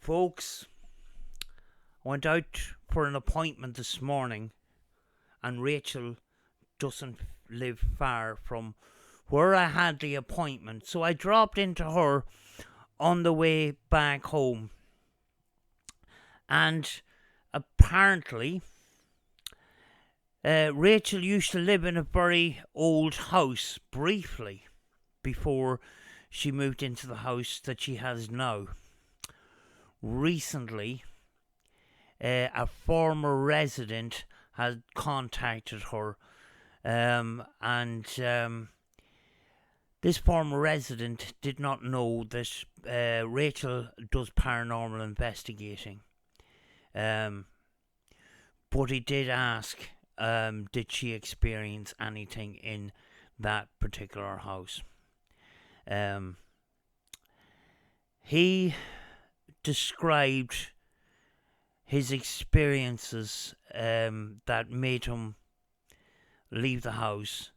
Folks, I went out for an appointment this morning, and Rachel doesn't live far from where I had the appointment, so I dropped into her on the way back home. And apparently, Rachel used to live in a very old house briefly before she moved into the house that she has now. Recently, a former resident had contacted her, and this former resident did not know that Rachel does paranormal investigating. But he did ask, did she experience anything in that particular house? He described his experiences that made him leave the house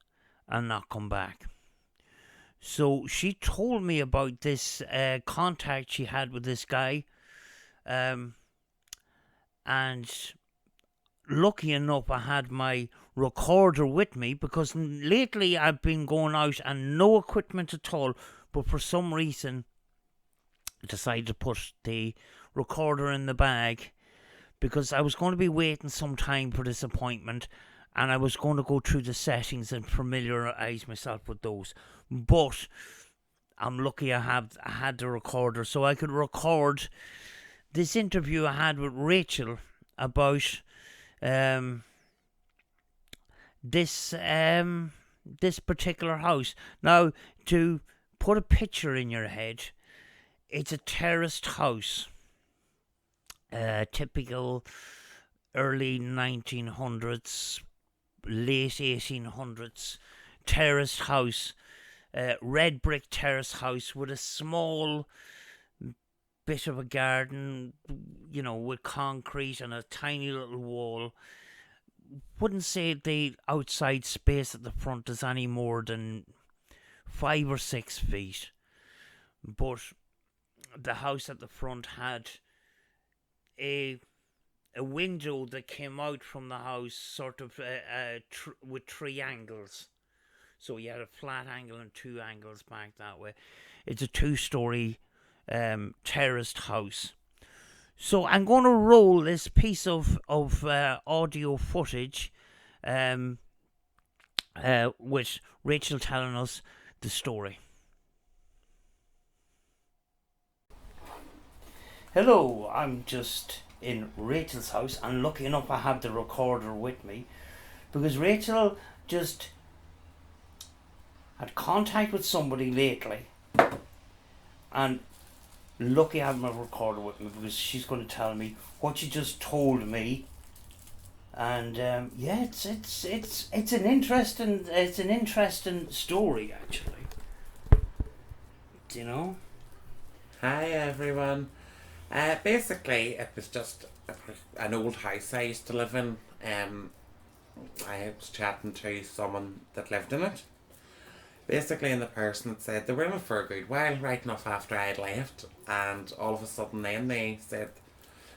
and not come back. So she told me about this contact she had with this guy, and lucky enough I had my recorder with me, because lately I've been going out and no equipment at all, but for some reason I decided to put the recorder in the bag because I was going to be waiting some time for this appointment, and I was going to go through the settings and familiarise myself with those. But I'm lucky I had the recorder, so I could record this interview I had with Rachel about this particular house. Now, to put a picture in your head, it's a terraced house, typical early 1900s, late 1800s terraced house, red brick terrace house with a small bit of a garden, with concrete and a tiny little wall. Wouldn't say the outside space at the front is any more than 5 or 6 feet, but the house at the front had a window that came out from the house, sort of with 3 angles. So you had a flat angle and 2 angles back that way. It's a 2-story terraced house. So I'm going to roll this piece of audio footage with Rachel telling us the story. Hello, I'm just in Rachel's house, and lucky enough I have the recorder with me, because Rachel just had contact with somebody lately, and lucky I have my recorder with me because she's going to tell me what she just told me. And it's an interesting story, actually. Hi everyone. Basically, it was just an old house I used to live in. I was chatting to someone that lived in it. Basically, and the person had said they were in it for a good while, right enough after I had left, and all of a sudden then they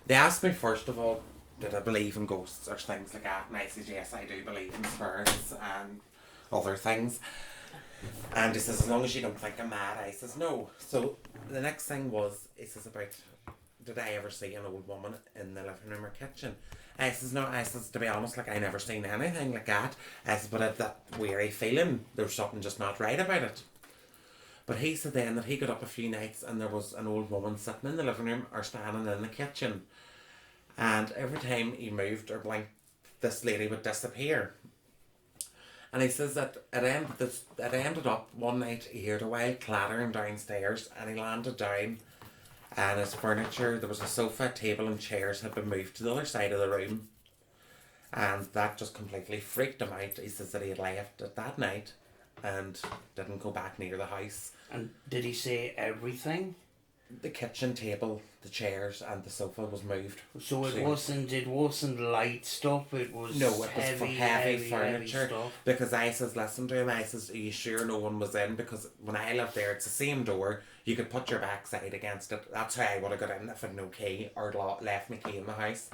asked me first of all, did I believe in ghosts or things like that, and I said yes, I do believe in spirits and other things. And he says, as long as you don't think I'm mad. I says no. So the next thing was, he says about, did I ever see an old woman in the living room or kitchen? I says no. I says, to be honest, I never seen anything like that. I says, but I had that weary feeling, there's something just not right about it. But he said then that he got up a few nights and there was an old woman sitting in the living room or standing in the kitchen, and every time he moved or blinked, this lady would disappear. And he says that it ended up one night he heard a wild clattering downstairs, and he landed down, and his furniture, there was a sofa, table and chairs had been moved to the other side of the room, and that just completely freaked him out. He says that he had left it that night and didn't go back near the house. And did he say everything? the kitchen table, the chairs, and the sofa was moved. So it wasn't light stuff. It was No, it was for heavy furniture. stuff. Because I says, listen to him. I says, are you sure no one was in? Because when I lived there, it's the same door. You could put your backside against it. That's how I would have got in if I had no key or left my key in the house.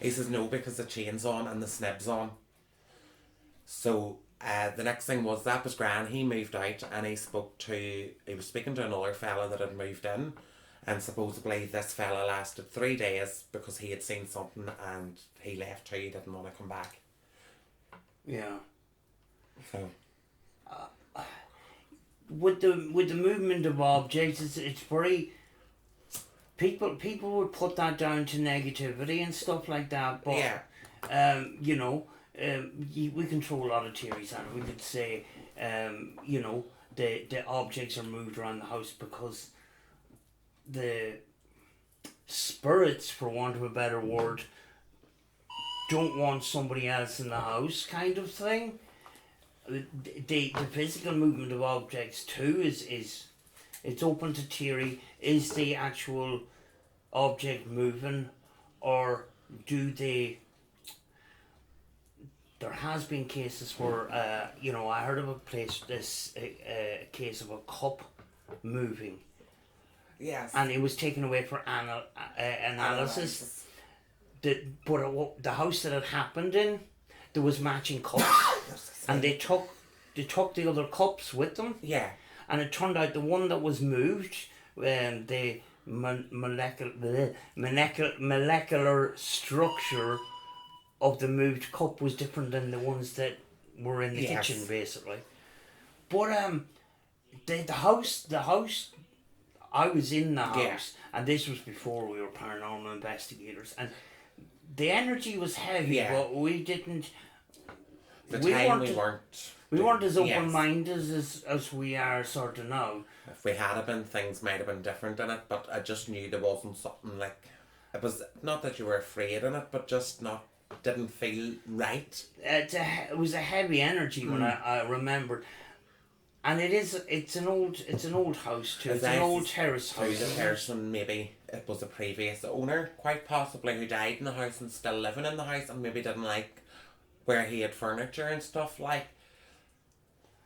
He says no because the chain's on and the snib's on. So the next thing was that was grand. He moved out and he was speaking to another fella that had moved in, and supposedly this fella lasted 3 days because he had seen something and he left too. He didn't want to come back. Yeah. So With the movement of objects, it's very. People would put that down to negativity and stuff like that, but yeah, we can throw a lot of theories at it. We could say, the objects are moved around the house because the spirits, for want of a better word, don't want somebody else in the house, kind of thing. The physical movement of objects too is it's open to theory. Is the actual object moving, or do they? There has been cases where I heard of a case of a cup moving. yes, And it was taken away for analysis. But the house that it happened in, there was matching cups, and they took the other cups with them. Yeah, And it turned out the one that was moved, the molecular structure of the moved cup was different than the ones that were in the yes. kitchen, basically. But the house, I was in the house, and this was before we were paranormal investigators, and the energy was heavy, but we didn't. We weren't as open-minded as we are sort of now. If we had been, things might have been different in it, but I just knew there wasn't something like. It was not that you were afraid in it, but just didn't feel right. It was a heavy energy when I remembered. And it's an old house too. It's an old terrace house. The person, maybe it was a previous owner, quite possibly, who died in the house and still living in the house, and maybe didn't like where he had furniture and stuff like.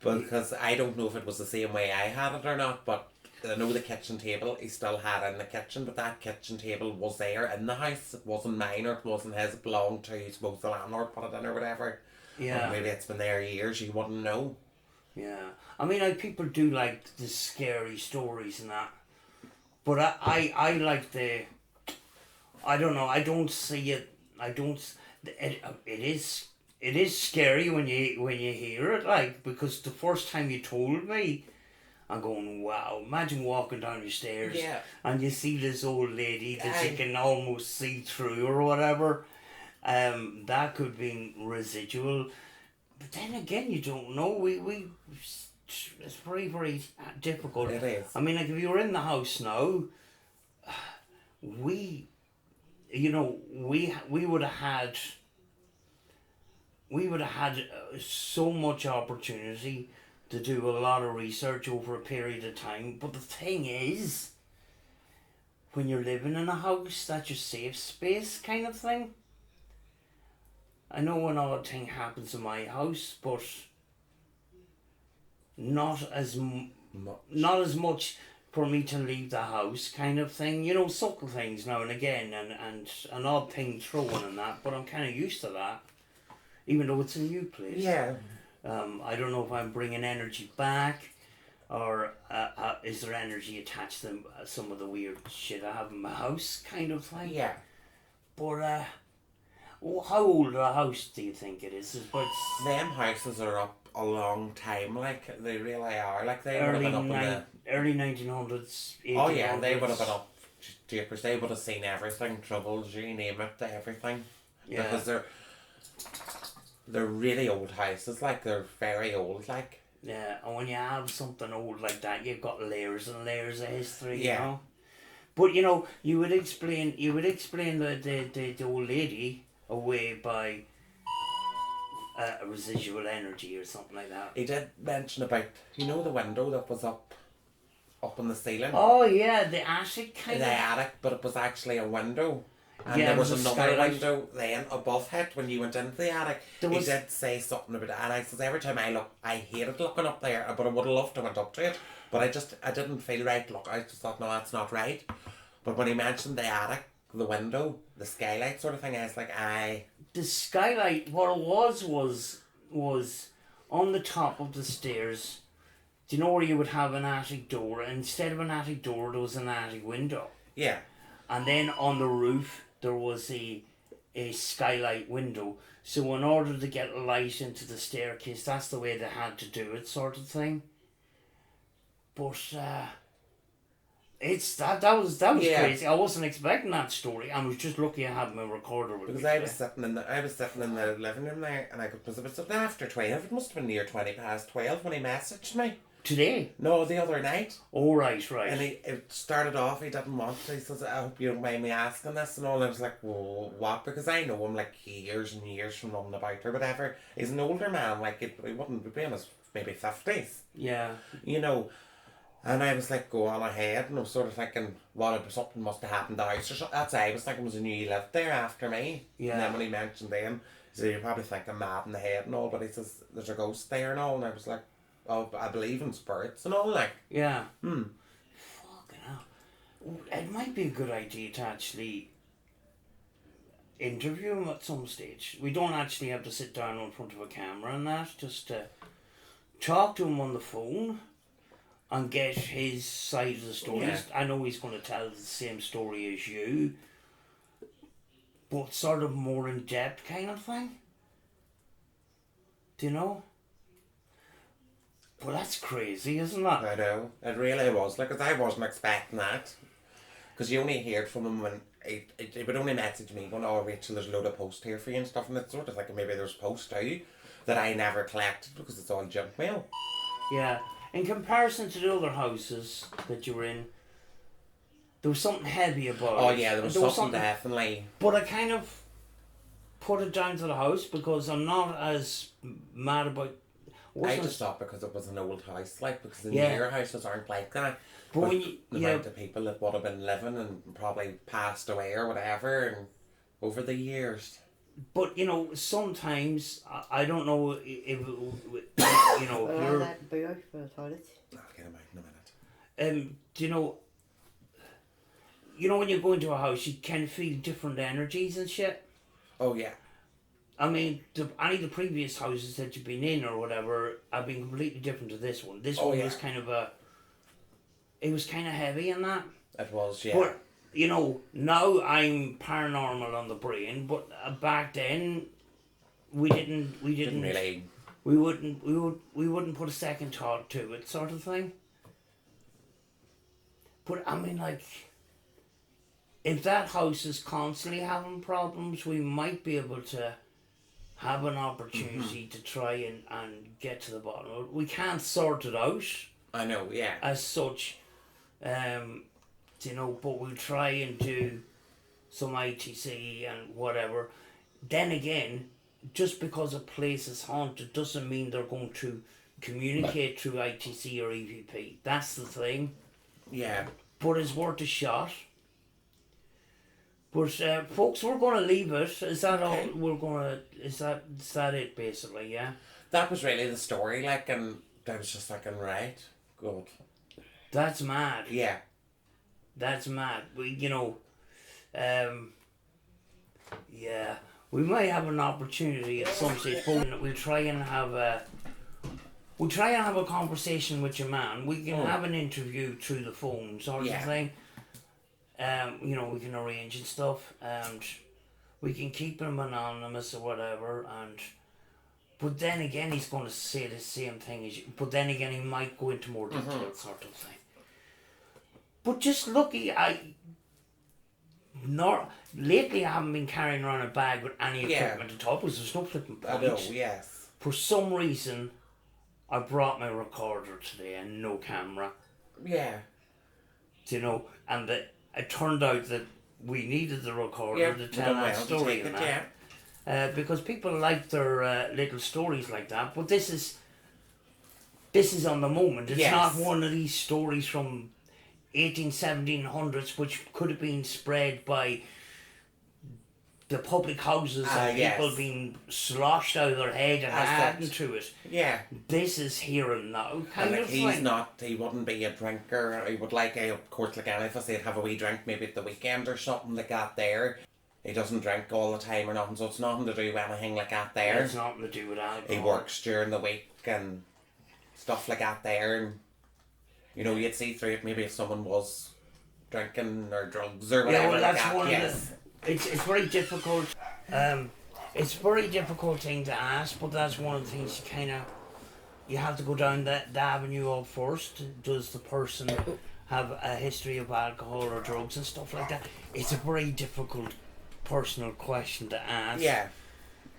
Because I don't know if it was the same way I had it or not, but I know the kitchen table he still had in the kitchen, but that kitchen table was there in the house. It wasn't mine or it wasn't his. It belonged to, I suppose, the landlord put it in or whatever. Yeah. Or maybe it's been there years. You wouldn't know. Yeah, I mean, people do like the scary stories and that, but I like the. I don't know. I don't see it. I don't. It is scary when you hear it, like, because the first time you told me, I'm going, wow, imagine walking down the stairs and you see this old lady that you can almost see through or whatever. That could be residual. But then again, you don't know. It's very, very difficult. It is. I mean, like, if you were in the house now, we would have had so much opportunity to do a lot of research over a period of time. But the thing is, when you're living in a house, that's your safe space kind of thing. I know an odd thing happens in my house, but not as much for me to leave the house kind of thing. Subtle things now and again, and an odd thing thrown and that, but I'm kind of used to that, even though it's a new place. Yeah. I don't know if I'm bringing energy back, or is there energy attached to some of the weird shit I have in my house kind of thing. Yeah. But how old a house do you think it is? Them houses are up a long time, like, they really are. Like, they would have been up in the early 1900s, 1800s. Oh yeah, they would have been up because they would have seen everything, troubles, you name it, everything. Yeah. Because they're really old houses, like, they're very old, like. Yeah, and when you have something old like that, you've got layers and layers of history, Yeah. you know. But you would explain the old lady away by a residual energy or something like that. He did mention about, the window that was up up in the ceiling. Oh yeah, the attic kind The of. attic, but it was actually a window. And Yeah, there it was was a another skylight. window then above it when you went into the attic. There He was- did say something about it, and I says every time I look, I hated looking up there, but I would have loved to went up to it, but I didn't feel right. Look, I just thought, no, that's not right. But when he mentioned the attic, the window, the skylight sort of thing, I was like, The skylight, what it was on the top of the stairs. Do you know where you would have an attic door? Instead of an attic door, there was an attic window. yeah. And then on the roof, there was a skylight window. So in order to get light into the staircase, that's the way they had to do it, sort of thing. But it's that was Yeah. crazy. I wasn't expecting that story. I was just lucky I had my recorder with Because me. I was sitting in the living room there, and it was after 12. It must have been near 20 past 12 when he messaged me. Today? No, the other night. Oh, right. And it started off, he didn't want to. He says, I hope you don't mind me asking this and all. And I was like, well, what? Because I know him like years and years from running about or whatever. He's an older man, like he wouldn't be in his maybe 50s. Yeah. You know. And I was like, go on ahead. And I was sort of thinking, something must have happened to the house or something. That's I was thinking, was a new lived there after me. Yeah. And then when he mentioned them, he said, you're probably thinking mad in the head and all. But he says, there's a ghost there and all. And I was like, oh, I believe in spirits and all, like. Yeah. Fucking hell. It might be a good idea to actually interview him at some stage. We don't actually have to sit down in front of a camera and that. Just talk to him on the phone and get his side of the story. Yeah. I know he's going to tell the same story as you, but sort of more in depth kind of thing. Do you know? Well, that's crazy, isn't it? I know. It really was. Like, 'cause I wasn't expecting that. Because you only heard from him when he would only message me going, oh, Rachel, there's a load of posts here for you and stuff. And it's sort of like maybe there's posts too that I never collected because it's all junk mail. Yeah. In comparison to the other houses that you were in, there was something heavy about it. Oh, yeah, there was something definitely. But I kind of put it down to the house because I'm not as mad about... I just thought because it was an old house, like, because the Yeah. newer houses aren't like that. But With when you... the Yeah, amount of people that would have been living and probably passed away or whatever and over the years. but, you know, sometimes, I don't know if you know, Well, you're... that boo out for the toilet. I'll get him out in a minute. Do you know when you go into a house, you can feel different energies and shit? Oh, yeah. I mean, any of the previous houses that you've been in or whatever have been completely different to this one. This one yeah. was kind of it was kind of heavy in that. It was, yeah. But, you know, now I'm paranormal on the brain, but back then, we didn't really. we wouldn't put a second thought to it, sort of thing. But, I mean, like, if that house is constantly having problems, we might be able to have an opportunity to try and get to the bottom of it. We can't sort it out I know, yeah. as such, you know, but we'll try and do some ITC and whatever. Then again, just because a place is haunted doesn't mean they're going to communicate through ITC or EVP. That's the thing. Yeah. But it's worth a shot. But folks, we're going to leave it. Is that all? Okay. We're going to. Is that it basically? Yeah. That was really the story, like, and I was just thinking, right, good. That's mad. Yeah. That's mad. We yeah, we might have an opportunity at some stage. But we'll try and have a conversation with your man. We can have an interview through the phone, sort of thing. You know, we can arrange and stuff, and we can keep him anonymous or whatever. But then again, he's going to say the same thing as you. But then again, he might go into more detail, sort of thing. But just lucky, lately I haven't been carrying around a bag with any equipment at all because there's no flipping point. I know, yes. For some reason, I brought my recorder today and no camera. Yeah. You know, and it turned out that we needed the recorder to tell that story and that. Because people like their little stories like that, but this is on the moment. It's not one of these stories from 1700s, which could have been spread by the public houses and yes. people being sloshed out of their head and adding to it. Yeah. This is here and now kind And of he's thing. not, he wouldn't be a drinker. He would of course, like any of us, he'd have a wee drink maybe at the weekend or something like that there. He doesn't drink all the time or nothing, so it's nothing to do with anything like that there. It's nothing to do with alcohol. He works during the week and stuff like that there, and you'd see through it maybe if someone was drinking or drugs or whatever. Yeah, well, that's like that. one Yes. of the... It's very difficult. It's a very difficult thing to ask, but that's one of the things you have to go down the avenue of first. Does the person have a history of alcohol or drugs and stuff like that? It's a very difficult personal question to ask. Yeah.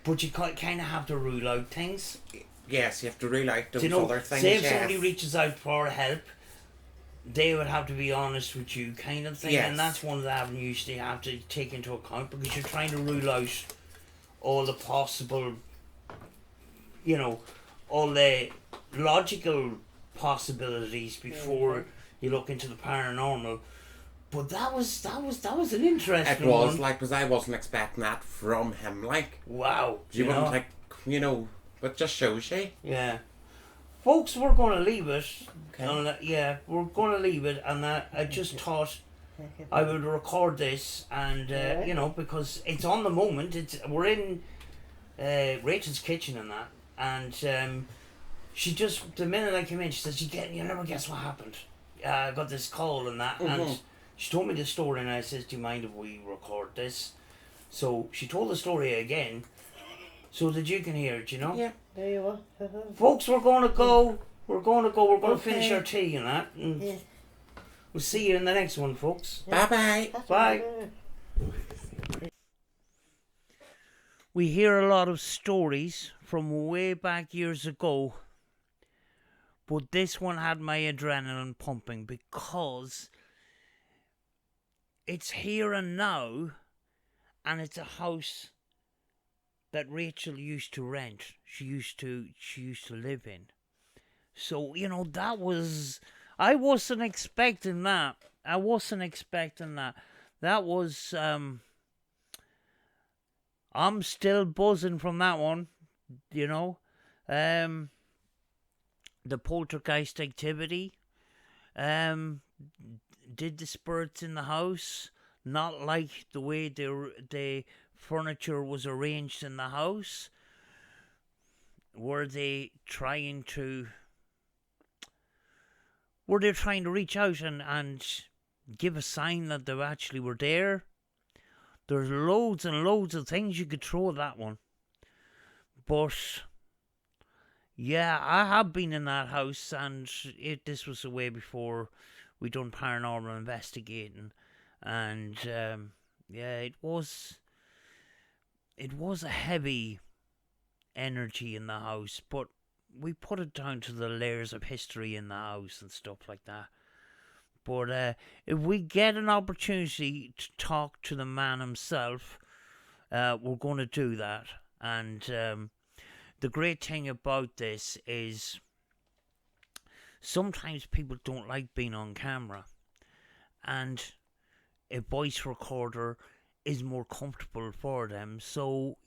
But you kind of have to rule out things. Yes, you have to rule out those other things. Say if yes. somebody reaches out for help, they would have to be honest with you, kind of thing. Yes. And that's one of the avenues they have to take into account, because you're trying to rule out all the possible, all the logical possibilities before you look into the paranormal. But that was an interesting one. It was, because I wasn't expecting that from him, Wow. You wouldn't think, but just shows you. Yeah. Folks, we're going to leave it. Okay. We're going to leave it, and I just thought I would record this, and because it's on the moment. We're in Rachel's kitchen and that, and she just, the minute I came in, she says, "You never guess what happened. I got this call and that," and she told me the story, and I says, "Do you mind if we record this?" So she told the story again, so that you can hear it. Yeah. There you are. Folks, we're going to go. We're going to finish our tea and that. And we'll see you in the next one, folks. Bye-bye. Bye. We hear a lot of stories from way back years ago, but this one had my adrenaline pumping because it's here and now, and it's a house that Rachel used to rent. She used to live in. So, that was... I wasn't expecting that. That was... I'm still buzzing from that one, The poltergeist activity. Did the spirits in the house not like the way the furniture was arranged in the house? Were they trying to reach out and give a sign that they actually were there? There's loads and loads of things you could throw at that one. But yeah, I have been in that house, and this was the way before we done paranormal investigating, and it was a heavy energy in the house, but we put it down to the layers of history in the house and stuff like that. But if we get an opportunity to talk to the man himself, we're going to do that. And the great thing about this is sometimes people don't like being on camera, and a voice recorder is more comfortable for them. So,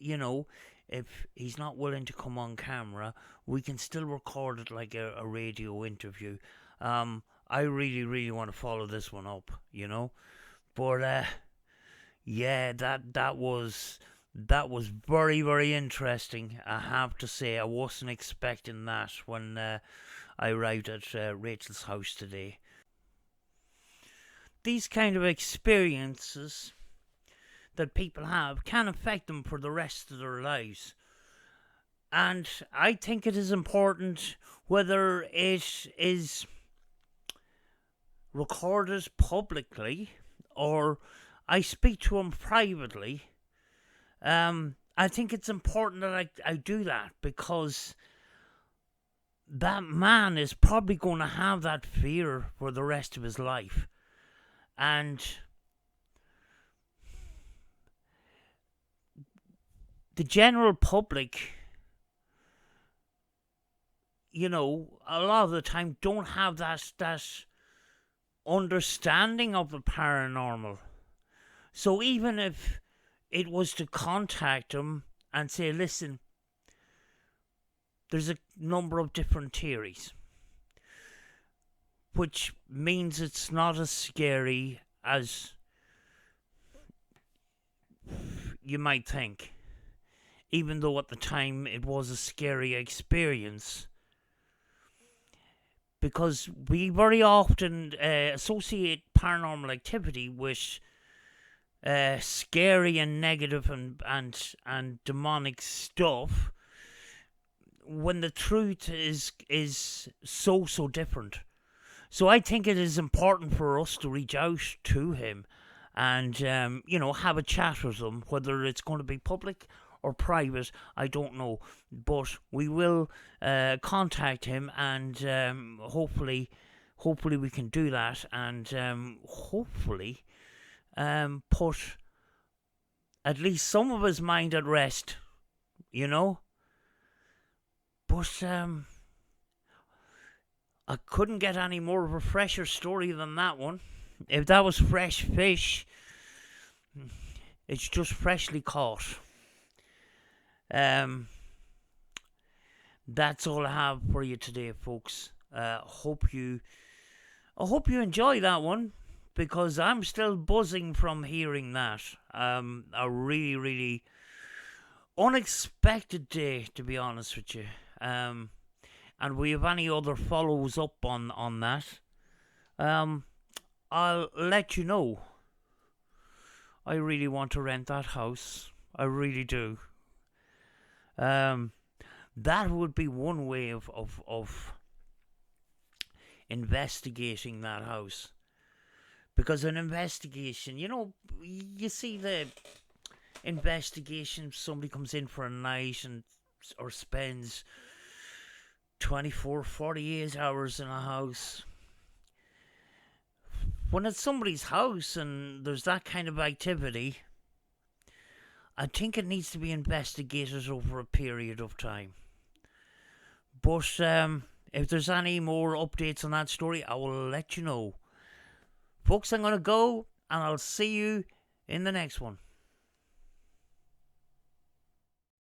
if he's not willing to come on camera, we can still record it like a radio interview. I really, really want to follow this one up, But that was very, very interesting. I have to say, I wasn't expecting that when I arrived at Rachel's house today. These kind of experiences that people have can affect them for the rest of their lives. And I think it is important, whether it is recorded publicly or I speak to him privately, I think it's important that I do that, because that man is probably going to have that fear for the rest of his life. And the general public, a lot of the time don't have that understanding of the paranormal. So even if it was to contact him and say, listen, there's a number of different theories, which means it's not as scary as you might think. Even though at the time it was a scary experience. Because we very often associate paranormal activity with scary and negative and demonic stuff, when the truth is so different. So I think it is important for us to reach out to him and have a chat with him, whether it's going to be public or private, I don't know, but we will contact him, and hopefully we can do that, and hopefully put at least some of his mind at rest, But I couldn't get any more of a fresher story than that one. If that was fresh fish, it's just freshly caught. That's all I have for you today, folks. I hope you enjoy that one, because I'm still buzzing from hearing that. A really, really unexpected day, to be honest with you. And we have any other follows up on that, I'll let you know. I really want to rent that house. I really do. That would be one way of investigating that house. Because an investigation, you see the investigation, somebody comes in for a night or spends 24, 48 hours in a house. When it's somebody's house and there's that kind of activity, I think it needs to be investigated over a period of time. But if there's any more updates on that story, I will let you know. Folks, I'm going to go, and I'll see you in the next one.